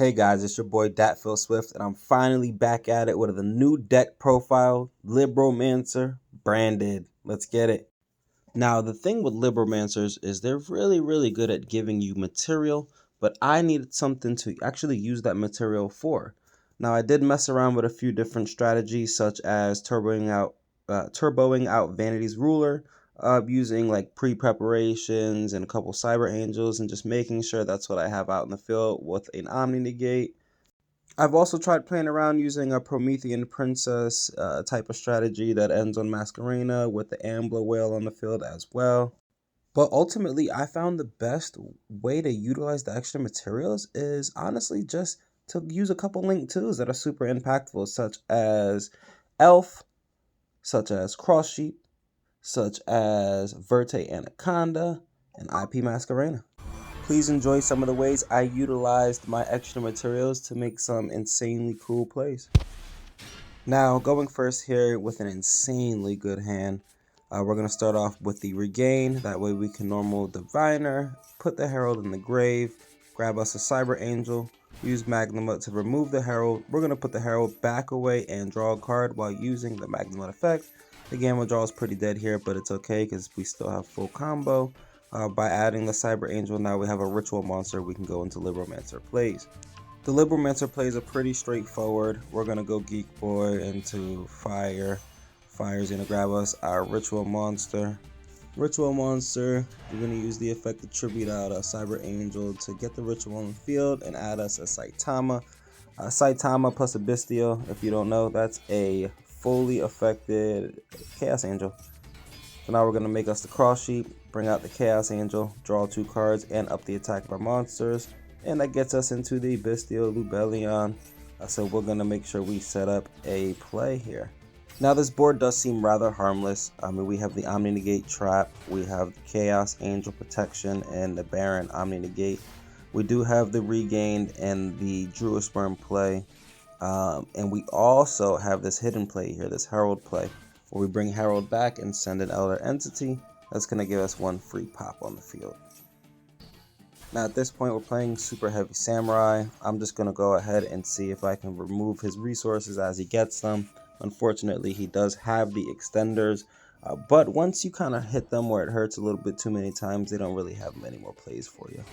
Hey guys, it's your boy Datfill Swift, and I'm finally back at it with a new deck profile, Libromancer, branded. Let's get it. Now, the thing with Libromancers is they're really good at giving you material, but I needed something to actually use that material for. Now, I did mess around with a few different strategies, such as turboing out Vanity's Ruler, using like pre-preparations and a couple Cyber Angels, and just making sure that's what I have out in the field with an Omni Negate. I've also tried playing around using a Promethean Princess type of strategy that ends on Masquerena with the Ambler Whale on the field as well. But ultimately, I found the best way to utilize the extra materials is honestly just to use a couple Link 2s that are super impactful, such as Elf, such as Cross Sheep, such as Verte Anaconda, and IP Masquerena. Please enjoy some of the ways I utilized my extra materials to make some insanely cool plays. Now, going first here with an insanely good hand, we're going to start off with the Regain. That way we can normal Diviner, put the Herald in the grave, grab us a Cyber Angel, use Magnum to remove the Herald. We're going to put the Herald back away and draw a card while using the Magnum effect. The Gamma draw is pretty dead here, but it's okay because we still have full combo. By adding the Cyber Angel, now we have a Ritual Monster we can go into Libromancer plays. The Libromancer plays are pretty straightforward. We're going to go Geek Boy into Fire. Fire's going to grab us our Ritual Monster. Ritual Monster, we're going to use the effect to tribute out a Cyber Angel to get the Ritual on the field and add us a Saitama. Saitama plus a Bystial, if you don't know, that's a fully affected Chaos Angel. So now we're going to make us the Cross Sheep, bring out the Chaos Angel, draw 2 cards, and up the attack of our monsters. And that gets us into the Bystial Lubellion. So we're going to make sure we set up a play here. Now this board does seem rather harmless. I mean, we have the Omni Negate Trap, we have the Chaos Angel Protection, and the Baron Omni Negate. We do have the Regained and the Druisworm play. And we also have this hidden play here, this Herald play, where we bring Herald back and send an Elder Entity. That's going to give us 1 free pop on the field. Now at this point we're playing Super Heavy Samurai. I'm just going to go ahead and see if I can remove his resources as he gets them. Unfortunately, he does have the extenders, but once you kind of hit them where it hurts a little bit too many times, they don't really have many more plays for you.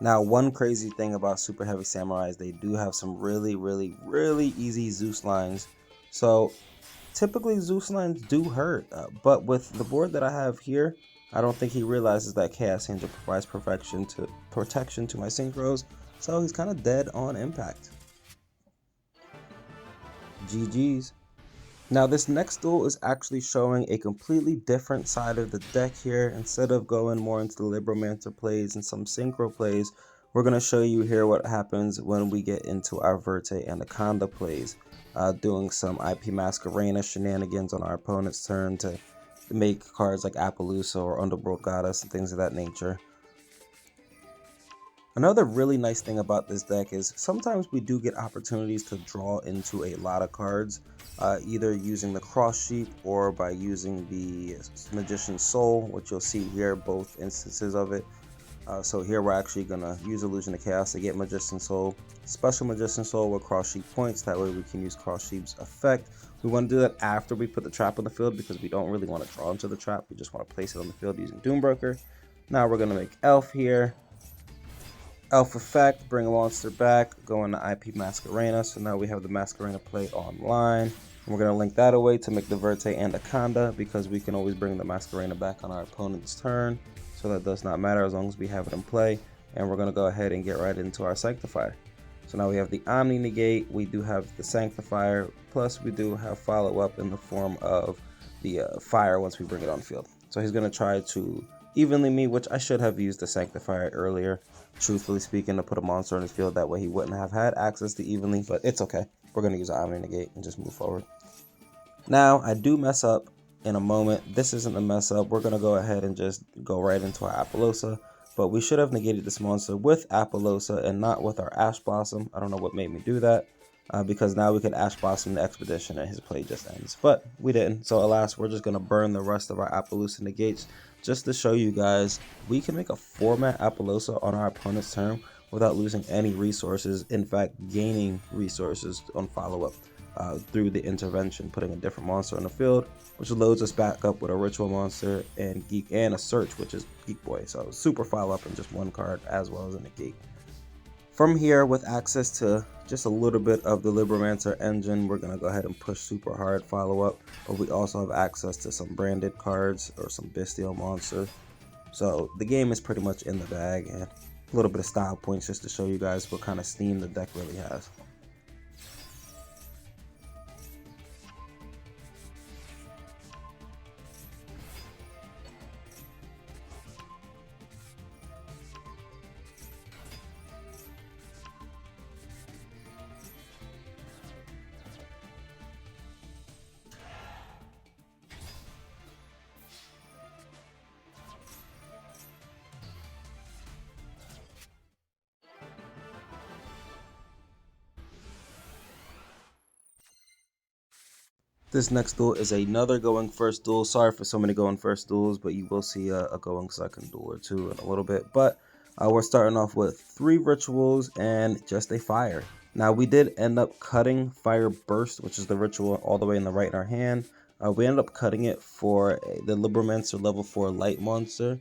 Now, one crazy thing about Super Heavy Samurai is they do have some really easy Zeus lines. So typically Zeus lines do hurt, but with the board that I have here, I don't think he realizes that Chaos Angel provides protection to my synchros, so he's kind of dead on impact. GG's. Now this next duel is actually showing a completely different side of the deck here. Instead of going more into the Libromancer plays and some synchro plays, we're going to show you here what happens when we get into our Verte Anaconda plays. Doing some IP Masquerena shenanigans on our opponent's turn to make cards like Appaloosa or Underworld Goddess and things of that nature. Another really nice thing about this deck is sometimes we do get opportunities to draw into a lot of cards, either using the Cross Sheep or by using the Magician's Soul, which you'll see here, both instances of it. So here we're actually going to use Illusion of Chaos to get Magician's Soul, Special Magician's Soul with Cross Sheep points, that way we can use Cross Sheep's effect. We want to do that after we put the trap on the field because we don't really want to draw into the trap, we just want to place it on the field using Doombroker. Now we're going to make Elf here. Elf effect, bring a monster back, go into IP Masquerena, so now we have the Masquerena play online. And we're going to link that away to make the Verte Anaconda because we can always bring the Masquerena back on our opponent's turn, so that does not matter as long as we have it in play. And we're going to go ahead and get right into our Sanctifier. So now we have the Omni Negate, we do have the Sanctifier, plus we do have follow-up in the form of the Fire once we bring it on field. So he's going to try to evenly me, which I should have used the Sanctifier earlier, truthfully speaking, to put a monster on his field. That way he wouldn't have had access to evenly, but it's okay. We're going to use Omni Negate and just move forward. Now, I do mess up in a moment. This isn't a mess up. We're going to go ahead and just go right into our Appaloosa. But we should have negated this monster with Appaloosa and not with our Ash Blossom. I don't know what made me do that. Because now we could Ash Blossom the Expedition and his play just ends. But we didn't. So alas, we're just going to burn the rest of our Appaloosa negates just to show you guys we can make a 4-mana Appaloosa on our opponent's turn without losing any resources. In fact, gaining resources on follow-up through the intervention, putting a different monster on the field, which loads us back up with a ritual monster and geek and a search, which is Geek Boy. So super follow-up in just one card as well as in a geek. From here, with access to just a little bit of the Libromancer engine, we're going to go ahead and push super hard follow-up, but we also have access to some branded cards or some Bystial monsters. So the game is pretty much in the bag, and a little bit of style points just to show you guys what kind of steam the deck really has. This next duel is another going first duel. Sorry for so many going first duels, but you will see a going second duel or two in a little bit. But we're starting off with 3 rituals and just a fire. Now we did end up cutting Fire Burst, which is the ritual all the way in the right in our hand. We ended up cutting it for the Libromancer level 4 light monster.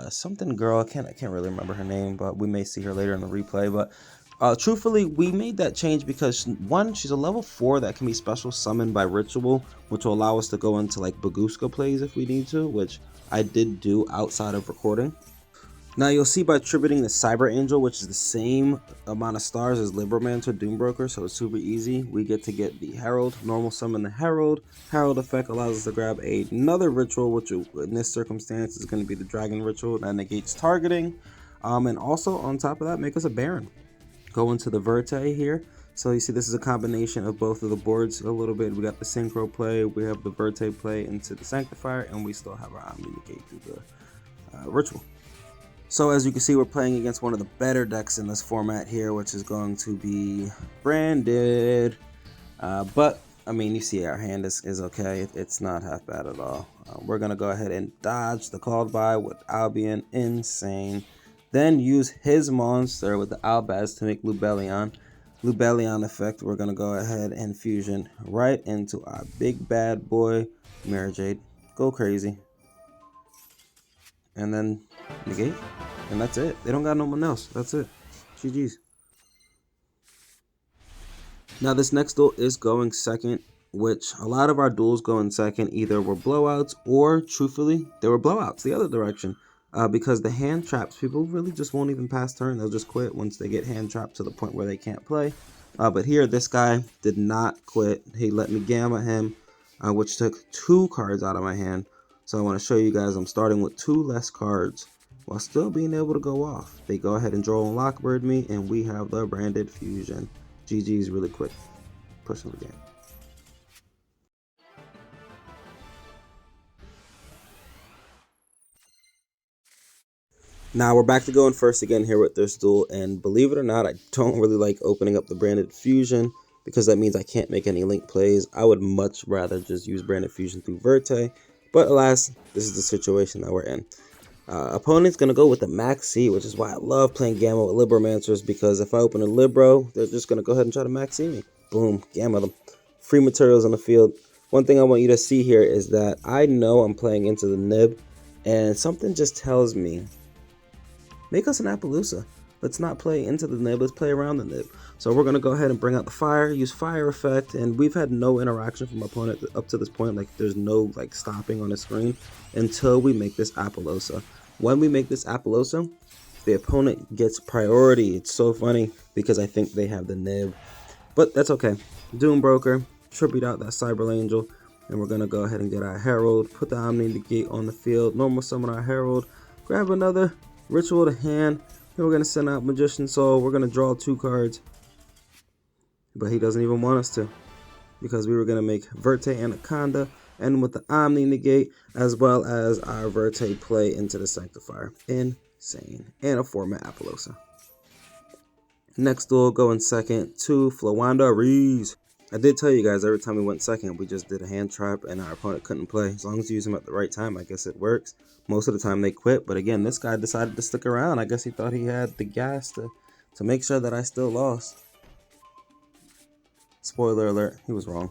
Something girl, I can't really remember her name, but we may see her later in the replay. But truthfully, we made that change because one, she's a level 4 that can be special summoned by ritual, which will allow us to go into like Baguska plays if we need to, which I did do outside of recording. Now you'll see by attributing the Cyber Angel, which is the same amount of stars as Libromancer Doombroker, so it's super easy. We get to get the Herald, normal summon the Herald. Herald effect allows us to grab another ritual, which in this circumstance is going to be the Dragon Ritual that negates targeting. And also on top of that, make us a Baron. Go into the Verte here. So you see this is a combination of both of the boards a little bit. We got the Synchro play, we have the Verte play into the Sanctifier, and we still have our Omni negate through the Ritual. So as you can see, we're playing against one of the better decks in this format here, which is going to be Branded. But, I mean, you see our hand is okay. It's not half bad at all. We're going to go ahead and dodge the Called By with Albion, Insane. Then use his monster with the Albaz to make Lubellion. Lubellion effect, we're going to go ahead and fusion right into our big bad boy, Mirror Jade. Go crazy. And then negate. And that's it. They don't got no one else. That's it. GG's. Now this next duel is going second, which a lot of our duels go in second. Either were blowouts or, truthfully, they were blowouts the other direction. Because the hand traps, people really just won't even pass turn. They'll just quit once they get hand trapped to the point where they can't play. But here, this guy did not quit. He let me gamma him, which took 2 cards out of my hand. So I want to show you guys I'm starting with 2 less cards while still being able to go off. They go ahead and draw and Lockbird me, and we have the Branded Fusion. GG's really quick. Pushing the game. Now we're back to going first again here with this duel, and believe it or not, I don't really like opening up the Branded Fusion because that means I can't make any link plays. I would much rather just use Branded Fusion through Verte, but alas, this is the situation that we're in. Opponent's going to go with the Max C, which is why I love playing Gamma with Libromancers, because if I open a Libro, they're just going to go ahead and try to Max C me. Boom, Gamma them. Free materials on the field. One thing I want you to see here is that I know I'm playing into the Nib, and something just tells me, make us an Appaloosa. Let's not play into the Nib, let's play around the Nib. So we're going to go ahead and bring out the fire, use fire effect, and we've had no interaction from opponent up to this point. Like, there's no like stopping on the screen until we make this Appaloosa. When we make this Appaloosa, the opponent gets priority. It's so funny because I think they have the Nib, but that's okay. Doombroker, tribute out that Cyber Angel, and we're going to go ahead and get our Herald, put the Omni negate on the field, normal summon our Herald, grab another Ritual to hand. Then we're going to send out Magician Soul. We're going to draw 2 cards. But he doesn't even want us to, because we were going to make Verte Anaconda and with the Omni negate, as well as our Verte play into the Sanctifier. Insane. And a format Appaloosa. Next duel going second to Flawanda Rees. I did tell you guys every time we went second, we just did a hand trap and our opponent couldn't play. As long as you use them at the right time, I guess it works. Most of the time they quit, but again, this guy decided to stick around. I guess he thought he had the gas to to make sure that I still lost. Spoiler alert, he was wrong.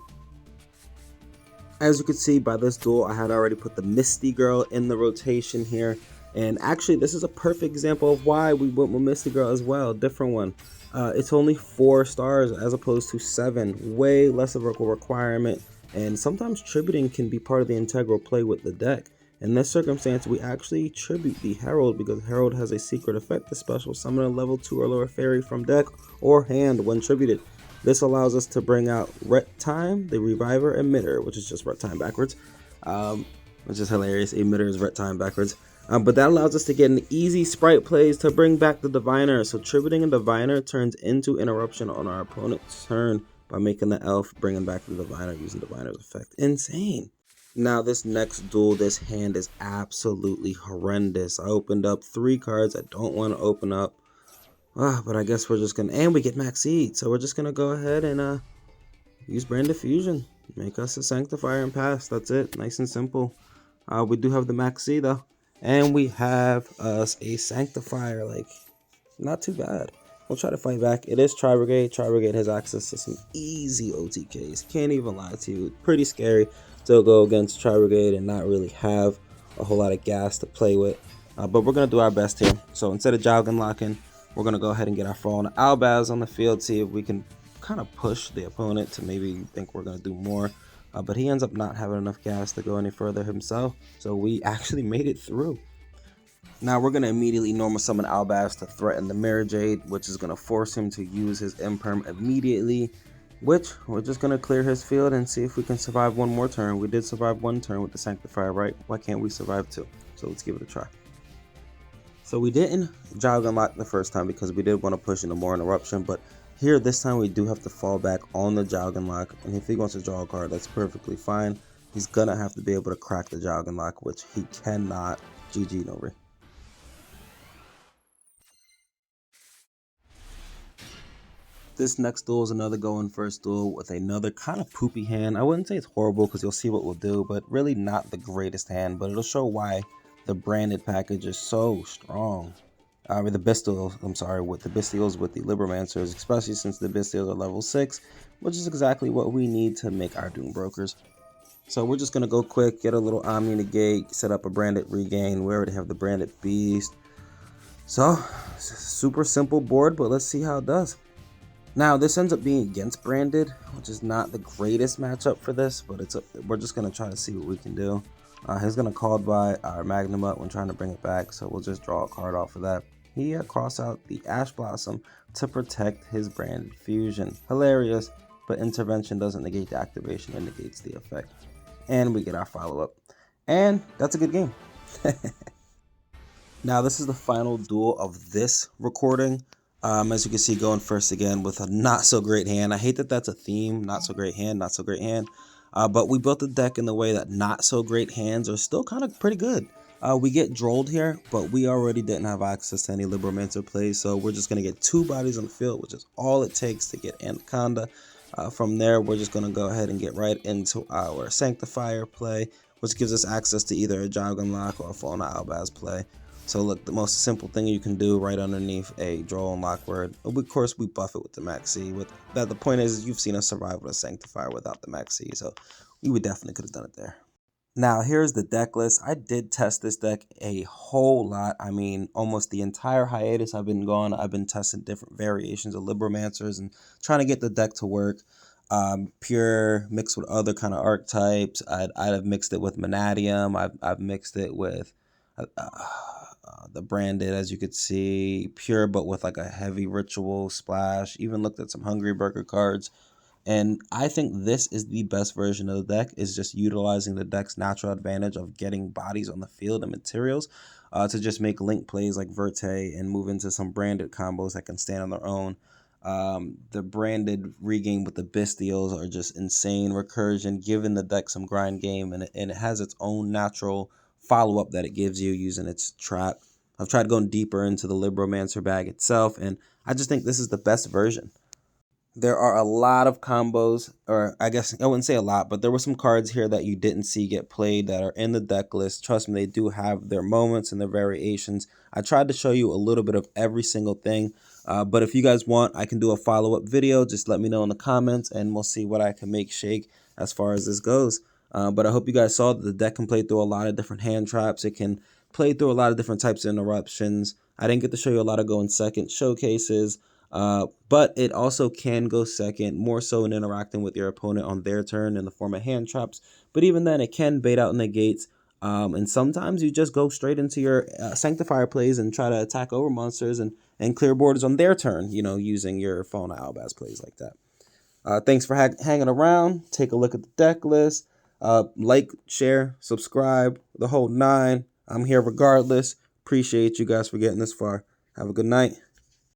As you can see by this duel, I had already put the Misty Girl in the rotation here. And actually, this is a perfect example of why we went with Misty Girl as well. Different one. It's only 4 stars as opposed to 7. Way less of a requirement. And sometimes tributing can be part of the integral play with the deck. In this circumstance, we actually tribute the Herald because Herald has a secret effect to special summon a level 2 or lower fairy from deck or hand when tributed. This allows us to bring out Ret-Time, the Reviver Emitter, which is just Ret-Time backwards, which is hilarious. Emitter is Ret-Time backwards. But that allows us to get an easy sprite plays to bring back the Diviner. So tributing a Diviner turns into interruption on our opponent's turn by making the elf bringing back the Diviner using Diviner's effect. Insane. Now this next duel, this hand is absolutely horrendous. I opened up 3 cards I don't want to open up. But I guess we're just gonna, and we get max seed, so we're just gonna go ahead and use Brand Diffusion, make us a Sanctifier and pass. That's it, nice and simple. We do have the max seed though, and we have us a Sanctifier. Like, not too bad. We'll try to fight back. It is Tri-Brigade. Tri-Brigade has access to some easy OTKs. Can't even lie to you. Pretty scary to go against Tri-Brigade and not really have a whole lot of gas to play with. But we're gonna do our best here. So instead of Jowgen locking, we're going to go ahead and get our Fallen Albaz on the field, see if we can kind of push the opponent to maybe think we're going to do more. But he ends up not having enough gas to go any further himself, so we actually made it through. Now we're going to immediately normal summon Albaz to threaten the Mirror Jade, which is going to force him to use his Imperm immediately, which we're just going to clear his field and see if we can survive one more turn. We did survive 1 turn with the Sanctifier, right? Why can't we survive 2? So let's give it a try. So we didn't Jowgen lock the first time because we did want to push into more interruption, but here this time we do have to fall back on the Jowgen lock, and if he wants to draw a card, that's perfectly fine. He's gonna have to be able to crack the Jowgen lock, which he cannot. GG Nori. This next duel is another going first duel with another kind of poopy hand. I wouldn't say it's horrible because you'll see what we'll do, but really not the greatest hand, but it'll show why the branded package is so strong. With the Bystial, with the Bystials with the Libromancers, especially since the Bystials are level 6, which is exactly what we need to make our Doom Brokers. So we're just going to go quick, get a little Omni Negate, set up a branded regain. We already have the branded Beast. So, super simple board, but let's see how it does. Now, this ends up being against branded, which is not the greatest matchup for this, but we're just going to try to see what we can do. He's going to call by our Magnum up when trying to bring it back, so we'll just draw a card off of that. He cross out the Ash Blossom to protect his branded fusion. Hilarious, but intervention doesn't negate the activation, it negates the effect. And we get our follow-up. And that's a good game. Now, this is the final duel of this recording. As you can see, going first again with a not so great hand. I hate that that's a theme, not so great hand, not so great hand. But we built the deck in the way that not so great hands are still kind of pretty good. We get drolled here, but we already didn't have access to any Libromancer plays, so we're just going to get 2 bodies on the field, which is all it takes to get Anaconda. From there, we're just going to go ahead and get right into our Sanctifier play, which gives us access to either a Jowgen lock or a Fallen Albaz play. So look, the most simple thing you can do right underneath a draw and lock word. Of course, we buff it with the Max C. With that, the point is, you've seen us survive with a Sanctifier without the Max C, so we would definitely could have done it there. Now, here's the deck list. I did test this deck a whole lot. I mean, almost the entire hiatus I've been gone, I've been testing different variations of Libromancers and trying to get the deck to work. Pure mixed with other kind of archetypes. I'd have mixed it with Manadium. I've mixed it with the branded, as you could see, pure but with like a heavy ritual splash. Even looked at some Hungry Burger cards, and I think this is the best version of the deck, is just utilizing the deck's natural advantage of getting bodies on the field and materials to just make link plays like Verte and move into some branded combos that can stand on their own. The branded regain with the Bystials are just insane recursion, giving the deck some grind game, and it has its own natural follow-up that it gives you using its trap. I've tried going deeper into the Libromancer bag itself, and I just think this is the best version. There are a lot of combos, or I guess I wouldn't say a lot, but there were some cards here that you didn't see get played that are in the deck list. Trust me, they do have their moments and their variations. I tried to show you a little bit of every single thing. But if you guys want, I can do a follow-up video. Just let me know in the comments, and we'll see what I can make shake as far as this goes. But I hope you guys saw that the deck can play through a lot of different hand traps. It can play through a lot of different types of interruptions. I didn't get to show you a lot of going second showcases, but it also can go second, more so in interacting with your opponent on their turn in the form of hand traps. But even then, it can bait out negates. And sometimes you just go straight into your Sanctifier plays and try to attack over monsters and clear borders on their turn, you know, using your Fauna Albaz plays like that. Thanks for hanging around. Take a look at the deck list. Like, share, subscribe, the whole nine. I'm here regardless. Appreciate you guys for getting this far. Have a good night.